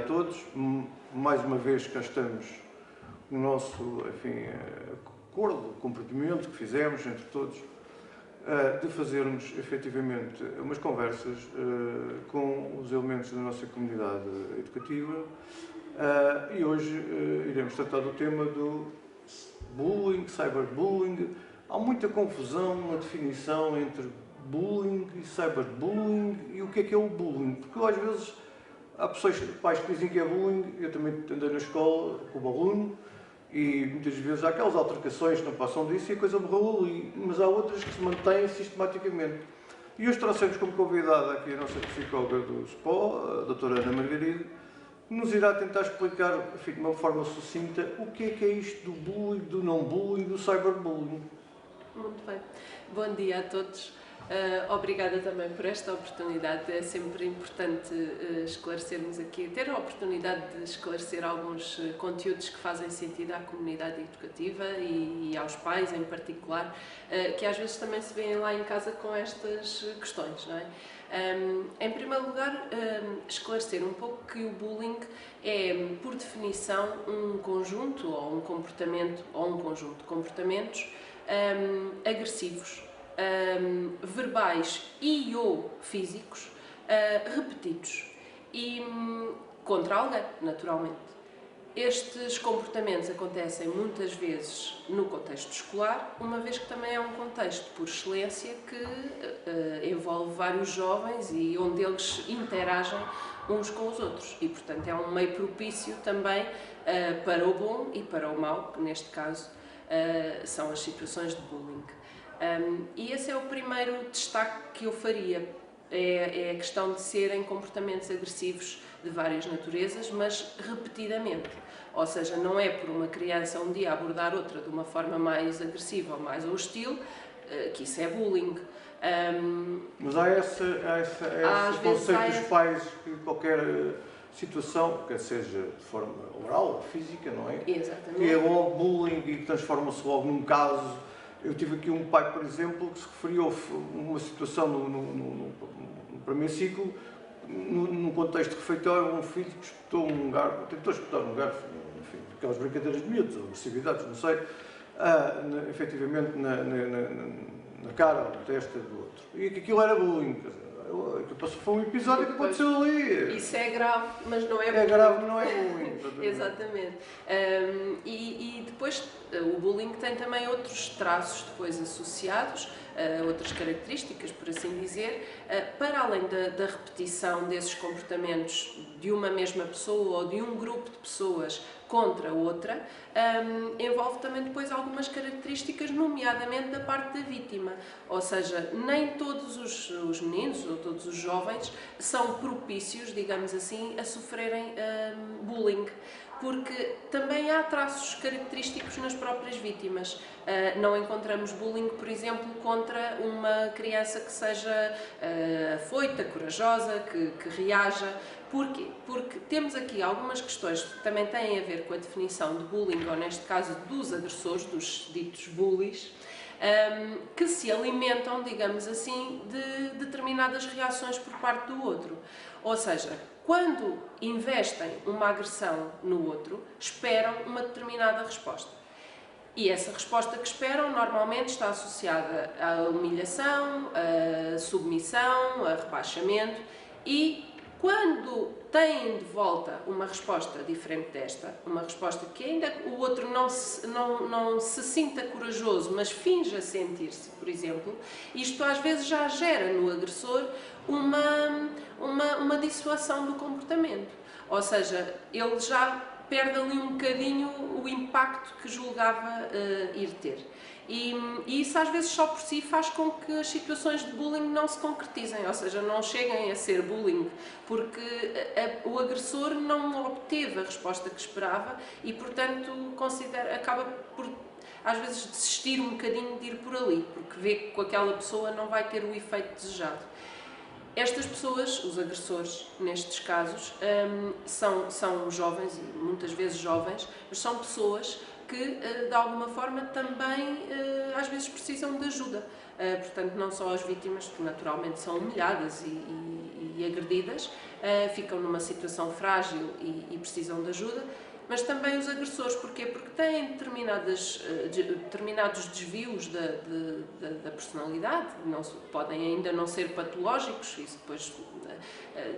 todos. Mais uma vez cá estamos no nosso, acordo, comprometimento que fizemos entre todos, de fazermos efetivamente umas conversas com os elementos da nossa comunidade educativa, e hoje iremos tratar do tema do bullying, cyberbullying. Há muita confusão na definição entre bullying e cyberbullying e o que é o bullying, porque às vezes há pessoas, pais que dizem que é bullying. Eu também andei na escola como aluno e muitas vezes há aquelas altercações que não passam disso e a coisa morreu ali, mas há outras que se mantêm sistematicamente. E hoje trouxemos como convidada aqui a nossa psicóloga do SPO, a doutora Ana Margarida, que nos irá tentar explicar, enfim, de uma forma sucinta, o que é isto do bullying, do não bullying, do cyberbullying. Muito bem. Bom dia a todos. Obrigada também por esta oportunidade. É sempre importante esclarecermos aqui, ter a oportunidade de esclarecer alguns conteúdos que fazem sentido à comunidade educativa e aos pais em particular, que às vezes também se veem lá em casa com estas questões, não é? Em primeiro lugar, esclarecer um pouco que o bullying é, por definição, um conjunto ou um comportamento ou um conjunto de comportamentos agressivos, verbais e ou físicos, repetidos e contra alguém, naturalmente. Estes comportamentos acontecem muitas vezes no contexto escolar, uma vez que também é um contexto por excelência que envolve vários jovens e onde eles interagem uns com os outros e, portanto, é um meio propício também para o bom e para o mau, que neste caso são as situações de bullying. E esse é o primeiro destaque que eu faria, é a questão de serem comportamentos agressivos de várias naturezas, mas repetidamente. Ou seja, não é por uma criança um dia abordar outra de uma forma mais agressiva ou mais hostil, que isso é bullying. Mas há esse conceito dos pais que qualquer situação, quer seja de forma oral ou física, não é? Exatamente. Que é logo bullying e transforma-se logo num caso. Eu tive aqui um pai, por exemplo, que se referiu a uma situação no primeiro ciclo, num contexto refeitório, um filho que espetou um garfo, tentou espetar um garfo, enfim, aquelas brincadeiras de miúdos, ou agressividades, não sei, efetivamente na cara ou na testa do outro. E que aquilo era bullying, quer dizer, foi um episódio que aconteceu ali. Isso é grave, mas não é bullying. É grave, não é bullying. Exatamente. E depois o bullying tem também outros traços depois associados, outras características, por assim dizer, para além da repetição desses comportamentos de uma mesma pessoa ou de um grupo de pessoas contra outra, envolve também depois algumas características, nomeadamente da parte da vítima. Ou seja, nem todos os meninos ou todos os jovens são propícios, digamos assim, a sofrerem bullying, porque também há traços característicos nas próprias vítimas. Não encontramos bullying, por exemplo, contra uma criança que seja afoita, corajosa, que reaja. Porquê? Porque temos aqui algumas questões que também têm a ver com a definição de bullying, ou neste caso dos agressores, dos ditos bullies, que se alimentam, digamos assim, de determinadas reações por parte do outro. Ou seja, quando investem uma agressão no outro, esperam uma determinada resposta. E essa resposta que esperam normalmente está associada à humilhação, à submissão, a rebaixamento, e quando têm de volta uma resposta diferente desta, uma resposta que ainda o outro não se sinta corajoso, mas finja sentir-se, por exemplo, isto às vezes já gera no agressor uma dissuasão do comportamento. Ou seja, ele já perde ali um bocadinho o impacto que julgava ir ter. E isso às vezes só por si faz com que as situações de bullying não se concretizem, ou seja, não cheguem a ser bullying, porque o agressor não obteve a resposta que esperava e, portanto, acaba por, às vezes, desistir um bocadinho de ir por ali, porque vê que com aquela pessoa não vai ter o efeito desejado. Estas pessoas, os agressores, nestes casos, são jovens, e muitas vezes jovens, mas são pessoas que, de alguma forma, também às vezes precisam de ajuda. Portanto, não só as vítimas, que naturalmente são humilhadas e e agredidas, ficam numa situação frágil e precisam de ajuda, mas também os agressores. Porquê? Porque têm determinados desvios da personalidade, podem ainda não ser patológicos, isso depois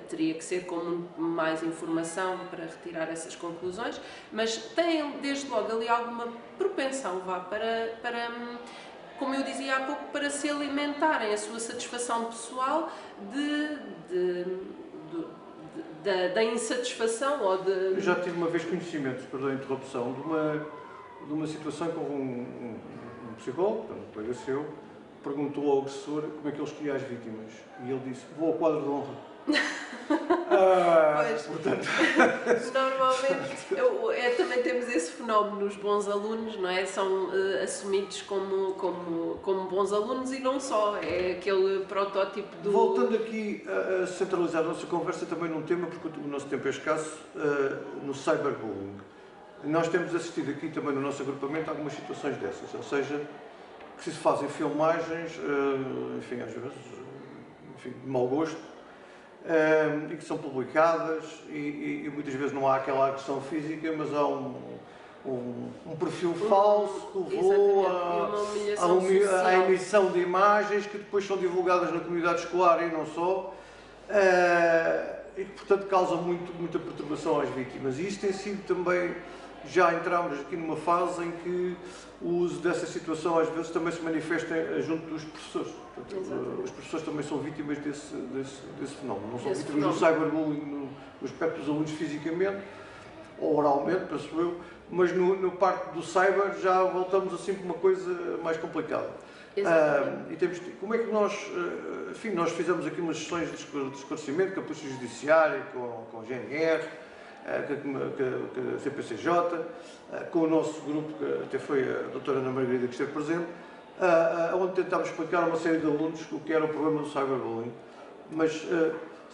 teria que ser com mais informação para retirar essas conclusões, mas têm desde logo ali alguma propensão para, como eu dizia há pouco, para se alimentarem a sua satisfação pessoal da insatisfação ou de... Eu já tive uma vez conhecimento, perdão a interrupção, de uma situação com um psicólogo, um colega seu, perguntou ao agressor como é que ele escolhia as vítimas. E ele disse: vou ao quadro de honra. Pois, portanto... normalmente também temos esse fenómeno nos bons alunos, não é? São assumidos como bons alunos e não só, é aquele protótipo do... Voltando aqui a centralizar a nossa conversa também num tema, porque o nosso tempo é escasso, no cyberbullying. Nós temos assistido aqui também no nosso agrupamento a algumas situações dessas, ou seja, que se fazem filmagens, enfim, às vezes, enfim, de mau gosto, e que são publicadas e muitas vezes não há aquela agressão física, mas há um perfil falso que levou à emissão de imagens que depois são divulgadas na comunidade escolar e não só, e que portanto causam muita perturbação às vítimas. E isso tem sido também, já entramos aqui numa fase em que o uso dessa situação às vezes também se manifesta junto dos professores. Portanto, os professores também são vítimas desse fenómeno. Não são vítimas do cyberbullying no aspecto dos alunos fisicamente ou oralmente, penso eu, mas no parte do cyber já voltamos assim para uma coisa mais complicada. E temos, como é que nós, enfim, nós fizemos aqui umas sessões de esclarecimento com a Polícia Judiciária, com a GNR, com a CPCJ, com o nosso grupo, que até foi a doutora Ana Margarida que esteve presente, onde tentámos explicar a uma série de alunos o que era o problema do cyberbullying. Mas se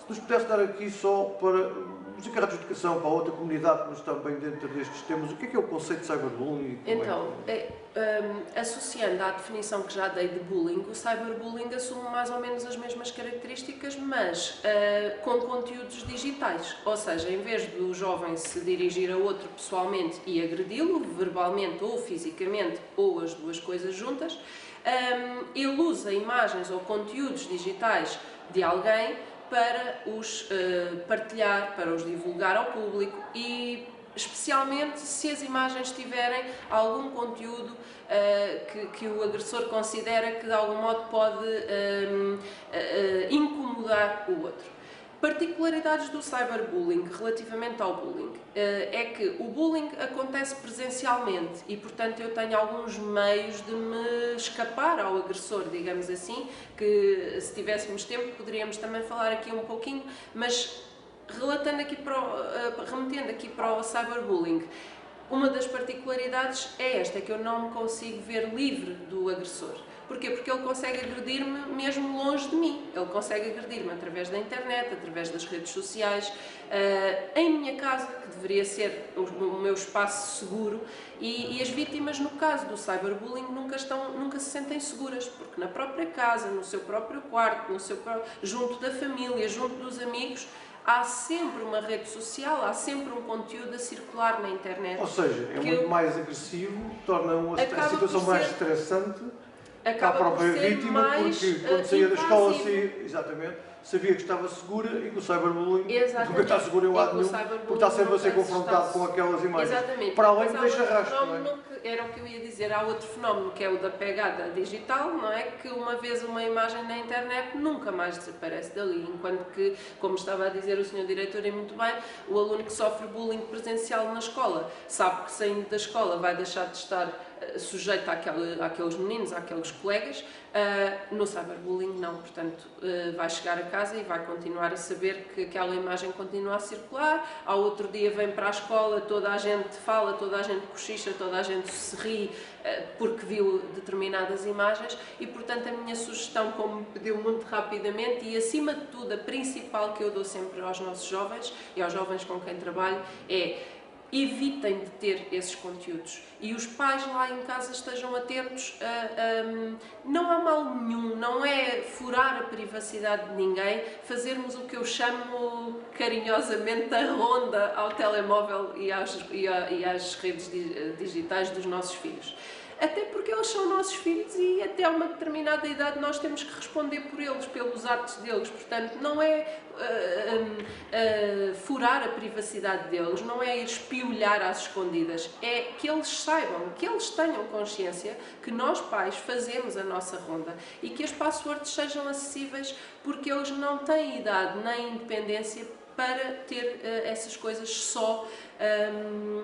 nos pudesse dar aqui só para os encarregados de educação, para a outra comunidade que nos está bem dentro destes temas, o que é o conceito de cyberbullying? Então, associando à definição que já dei de bullying, o cyberbullying assume mais ou menos as mesmas características, mas com conteúdos digitais. Ou seja, em vez do jovem se dirigir a outro pessoalmente e agredi-lo, verbalmente ou fisicamente, ou as duas coisas juntas, ele usa imagens ou conteúdos digitais de alguém para os partilhar, para os divulgar ao público e especialmente se as imagens tiverem algum conteúdo que o agressor considera que de algum modo pode incomodar o outro. Particularidades do cyberbullying relativamente ao bullying é que o bullying acontece presencialmente e, portanto, eu tenho alguns meios de me escapar ao agressor, digamos assim, que se tivéssemos tempo poderíamos também falar aqui um pouquinho, mas remetendo aqui para o cyberbullying, uma das particularidades é esta, que eu não me consigo ver livre do agressor. Porquê? Porque ele consegue agredir-me mesmo longe de mim. Ele consegue agredir-me através da internet, através das redes sociais, em minha casa, que deveria ser o meu espaço seguro, e as vítimas, no caso do cyberbullying, nunca se sentem seguras, porque na própria casa, no seu próprio quarto, junto da família, junto dos amigos, há sempre uma rede social, há sempre um conteúdo a circular na internet. Ou seja, é muito mais agressivo, torna a situação mais estressante para a própria vítima, porque quando saía da escola, sabia que estava segura e que o cyberbullying nunca está seguro em lado nenhum, porque está sempre a ser confrontado com aquelas imagens. Exatamente. Para além de deixar rastro. Era o que eu ia dizer, há outro fenómeno que é o da pegada digital, não é? Que uma vez uma imagem na internet nunca mais desaparece dali, enquanto que, como estava a dizer o Sr. Diretor e muito bem, o aluno que sofre bullying presencial na escola sabe que saindo da escola vai deixar de estar sujeito àqueles meninos, àqueles colegas. No cyberbullying não, portanto vai chegar a casa e vai continuar a saber que aquela imagem continua a circular. Ao outro dia vem para a escola, toda a gente fala, toda a gente cochicha, toda a gente se ri porque viu determinadas imagens e, portanto, a minha sugestão, como me pediu muito rapidamente e, acima de tudo, a principal que eu dou sempre aos nossos jovens e aos jovens com quem trabalho é: evitem de ter esses conteúdos e os pais lá em casa estejam atentos não há mal nenhum, não é furar a privacidade de ninguém, fazermos o que eu chamo carinhosamente a ronda ao telemóvel e às redes digitais dos nossos filhos. Até porque eles são nossos filhos e até uma determinada idade nós temos que responder por eles, pelos atos deles. Portanto, não é furar a privacidade deles, não é espiolhar às escondidas, é que eles saibam, que eles tenham consciência que nós pais fazemos a nossa ronda e que as passwords sejam acessíveis porque eles não têm idade nem independência para ter essas coisas só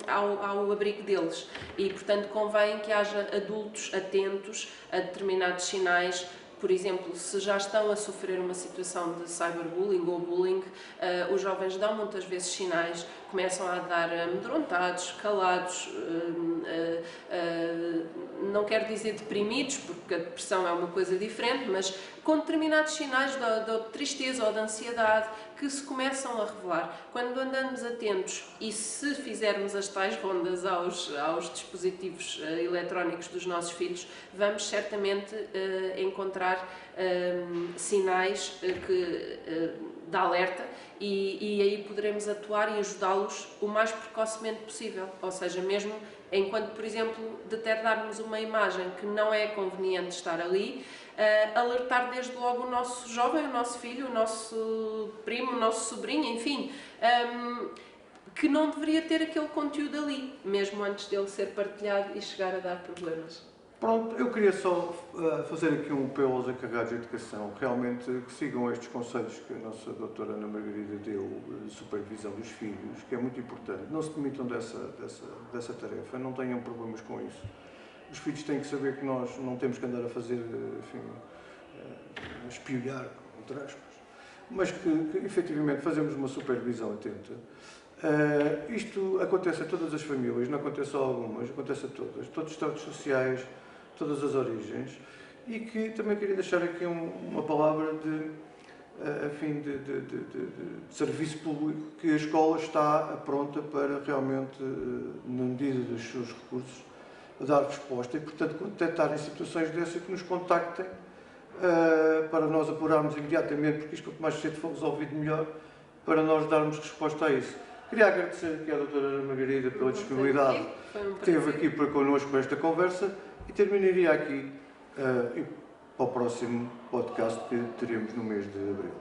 ao abrigo deles. E, portanto, convém que haja adultos atentos a determinados sinais. Por exemplo, se já estão a sofrer uma situação de cyberbullying ou bullying, os jovens dão muitas vezes sinais, começam a dar amedrontados, calados, não quero dizer deprimidos, porque a depressão é uma coisa diferente, mas com determinados sinais de tristeza ou de ansiedade que se começam a revelar. Quando andamos atentos e se fizermos as tais rondas aos dispositivos eletrónicos dos nossos filhos, vamos certamente encontrar sinais de alerta e aí poderemos atuar e ajudá-los o mais precocemente possível. Ou seja, mesmo enquanto, por exemplo, detectarmos uma imagem que não é conveniente estar ali, alertar desde logo o nosso jovem, o nosso filho, o nosso primo, o nosso sobrinho, enfim, que não deveria ter aquele conteúdo ali, mesmo antes dele ser partilhado e chegar a dar problemas. Pronto, eu queria só fazer aqui um apelo aos encarregados de educação, realmente que sigam estes conselhos que a nossa doutora Ana Margarida deu de supervisão dos filhos, que é muito importante. Não se demitam dessa tarefa, não tenham problemas com isso. Os filhos têm que saber que nós não temos que andar a fazer, enfim, espiolhar, entre aspas, mas que efetivamente fazemos uma supervisão atenta. Isto acontece a todas as famílias, não acontece só a algumas, acontece a todas, todos os estados sociais, todas as origens, e que também queria deixar aqui uma palavra de serviço público, que a escola está pronta para realmente, na medida dos seus recursos, dar resposta e, portanto, quando detectarem situações dessas, que nos contactem para nós apurarmos imediatamente, porque isto, quanto mais cedo for resolvido, melhor, para nós darmos resposta a isso. Queria agradecer aqui à doutora Margarida pela disponibilidade que teve aqui para connosco esta conversa e terminaria aqui para o próximo podcast que teremos no mês de abril.